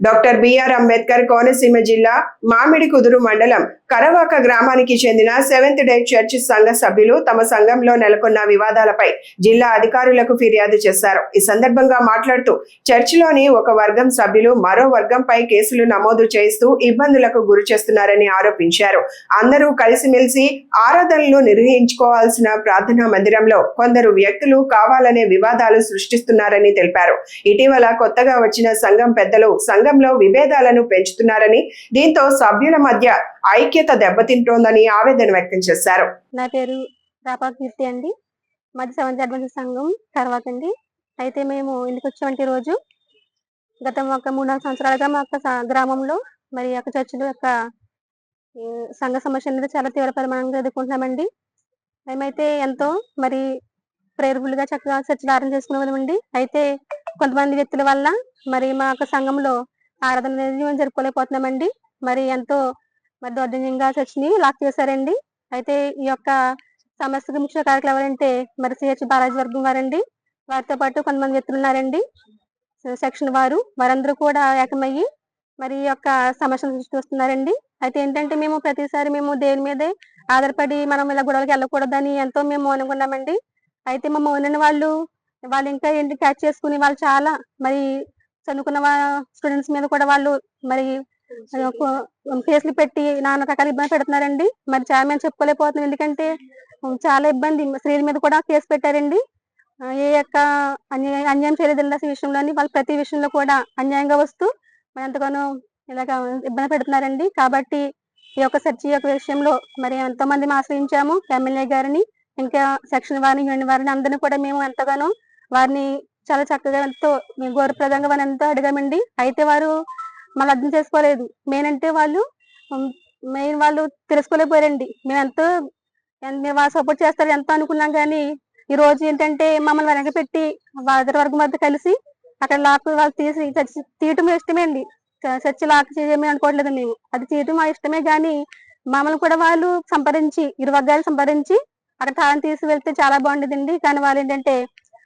Doctor BR Ambedkar Konaseema జిల్లా మామిడికుదురు మండలం కరవాక గ్రామానికి చెందిన సెవెంత్ డే చర్చ్ సంఘ సభ్యులు తమ సంఘంలో నెలకొన్న వివాదాలపై జిల్లా అధికారులకు ఫిర్యాదు చేశారు. ఈ సందర్భంగా మాట్లాడుతూ చర్చిలోని ఒక వర్గం సభ్యులు మరో వర్గంపై కేసులు నమోదు చేస్తూ ఇబ్బందులకు గురి చేస్తున్నారని ఆరోపించారు. అందరూ కలిసిమెలిసి ఆరాధనలు నిర్వహించుకోవాల్సిన ప్రార్థనా మందిరంలో కొందరు వ్యక్తులు కావాలనే వివాదాలు సృష్టిస్తున్నారని తెలిపారు. ఇటీవల కొత్తగా వచ్చిన సంఘం పెద్దలు సంఘంలో విభేదాలను పెంచుతున్నారని, దీంతో సభ్యుల మధ్య ఐక్యత దెబ్బతింటోందని ఆవేదన వ్యక్తం చేశారు. నా పేరు రాపాకీర్తి అండి. మాది సెవెంత్ అడ్వెంటిస్ట్ సంఘం తర్వాత అండి. అయితే మేము ఇంటికి వచ్చేవంటి రోజు గత ఒక 3-4 సంవత్సరాలుగా మా యొక్క గ్రామంలో మరి యొక్క చర్చిల యొక్క సంఘ సమస్య అనేది చాలా తీవ్ర పరిమాణంగా ఎదుర్కొంటున్నామండి. మేమైతే ఎంతో మరి ప్రేయర్ఫుల్గా చక్కగా చర్చలు ఆరాధన చేసుకునేవాళ్ళమండి. అయితే కొంతమంది వ్యక్తుల వల్ల మరి మా యొక్క సంఘంలో ఆరాధన అనేది మేము జరుపుకోలేకపోతున్నామండి. మరి ఎంతో మరి దౌర్జన్యంగా చర్చిని లాక్ చేశారండి. అయితే ఈ యొక్క సమస్యకు ముఖ్య కారకులు ఎవరంటే మరి సిహెచ్ బాలాజీ వర్గం వారండి. వారితో పాటు కొంతమంది వ్యక్తులు ఉన్నారండి సెక్షన్ వారందరూ కూడా ఏకమయ్యి మరి ఈ యొక్క సమస్యను సృష్టిస్తున్నారండి. అయితే ఏంటంటే మేము ప్రతిసారి మేము దేవుని మీదే ఆధారపడి మనం ఇలా గొడవలకి వెళ్ళకూడదని ఎంతో మేము అనుకున్నామండి. అయితే మా మౌనని వాళ్ళు ఇంకా ఏంటి క్యాచ్ చేసుకుని వాళ్ళు చాలా మరి చదువుకున్న స్టూడెంట్స్ మీద కూడా వాళ్ళు మరి కేసులు పెట్టి నానా రకాల ఇబ్బంది పెడుతున్నారండి. మరి చాలా మేము చెప్పుకోలేకపోతున్నాం, ఎందుకంటే చాలా ఇబ్బంది. స్త్రీల మీద కూడా కేసు పెట్టారండి. ఏ యొక్క అన్యాయం చేయలేదండి అసలు విషయంలోని వాళ్ళు ప్రతి విషయంలో కూడా అన్యాయంగా వస్తూ మరి ఎంతగానో ఇలాగ ఇబ్బంది పెడుతున్నారండి. కాబట్టి ఈ యొక్క చర్చి యొక్క విషయంలో మరి ఎంతో మంది ఆశ్రయించాము, ఎమ్మెల్యే గారిని, ఇంకా సెక్షన్ వారిని అందరినీ కూడా మేము ఎంతగానో వారిని చాలా చక్కగా ఎంతో గౌరవప్రదంగా వారిని ఎంతో అడిగామండి. అయితే వారు మళ్ళీ అర్థం చేసుకోలేదు. వాళ్ళు తెలుసుకోలేకపోయారండి. మేము ఎంతో వాళ్ళు సపోర్ట్ చేస్తారు ఎంతో అనుకున్నాం, కానీ ఈ రోజు ఏంటంటే మమ్మల్ని వెనక పెట్టి వాళ్ళ వర్గం వద్ద కలిసి అక్కడ లాక్ వాళ్ళు తీయటం ఇష్టమే అండి. చర్చి లాక్ చేయమని అనుకోవట్లేదు మేము, అది తీయటం మా ఇష్టమే. కానీ మమ్మల్ని కూడా వాళ్ళు సంప్రదించి ఇరు వర్గాలు సంప్రదించి అక్కడ తాళం తీసి వెళ్తే చాలా బాగుండేదండి. కానీ వాళ్ళు ఏంటంటే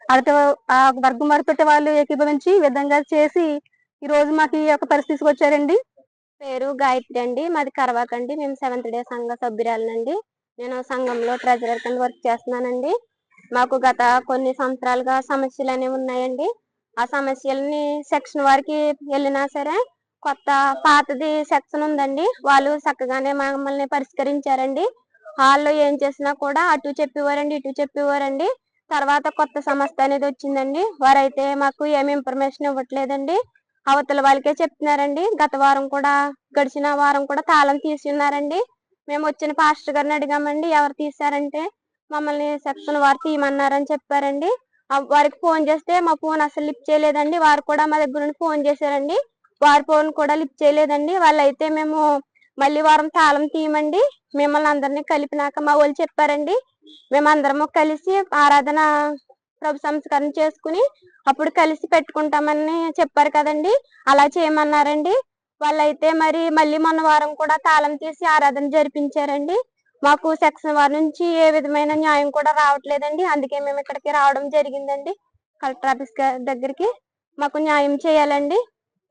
వాళ్ళతో ఆ వర్గం వారితో వాళ్ళు ఏకీభవించి విధంగా చేసి ఈ రోజు మాకు ఈ యొక్క పరిస్థితికి వచ్చారండి. పేరు గాయత్రి అండి, మాది కరవాక అండి. మేము సెవెంత్ డే సంఘ సభ్యురాలనండి. నేను సంఘంలో ట్రెజరర్ కింద వర్క్ చేస్తున్నానండి. మాకు గత కొన్ని సంవత్సరాలుగా సమస్యలు అనేవి ఉన్నాయండి. ఆ సమస్యలని సెక్షన్ వారికి వెళ్ళినా సరే పాతది సెక్షన్ ఉందండి, వాళ్ళు చక్కగానే మమ్మల్ని పరిష్కరించారండి. హాల్లో ఏం చేసినా కూడా అటు చెప్పేవారండి ఇటు చెప్పేవారండి. తర్వాత కొత్త సంస్థ అనేది వచ్చిందండి, వారైతే మాకు ఏమి ఇన్ఫర్మేషన్ ఇవ్వట్లేదండి, అవతల వాళ్ళకే చెప్తున్నారండి. గడిచిన వారం కూడా తాళం తీసి ఉన్నారండి. మేము వచ్చిన పాస్టర్ గారిని అడిగామండి, ఎవరు తీసారంటే మమ్మల్ని సెక్షన్ వారు తీయమన్నారని చెప్పారండి. వారికి ఫోన్ చేస్తే మా ఫోన్ అసలు లిఫ్ట్ చేయలేదండి. వారు కూడా మా దగ్గర నుండి ఫోన్ చేశారండి, వారి ఫోన్ కూడా లిఫ్ట్ చేయలేదండి. వాళ్ళైతే మేము మళ్ళీ వారం తాళం తీయమండి, మిమ్మల్ని అందరినీ కలిపినాక మా వాళ్ళు చెప్పారండి, మేమందరము కలిసి ఆరాధన ప్రభు సంస్కరణ చేసుకుని అప్పుడు కలిసి పెట్టుకుంటామని చెప్పారు కదండి, అలా చేయమన్నారండి. వాళ్ళైతే మళ్ళీ మొన్న వారం కూడా తాళం తీసి ఆరాధన జరిపించారండి. మాకు సెక్షన్ వారి నుంచి ఏ విధమైన న్యాయం కూడా రావట్లేదండి. అందుకే మేము ఇక్కడికి రావడం జరిగిందండి, కలెక్టర్ ఆఫీస్ దగ్గరికి. మాకు న్యాయం చేయాలండి.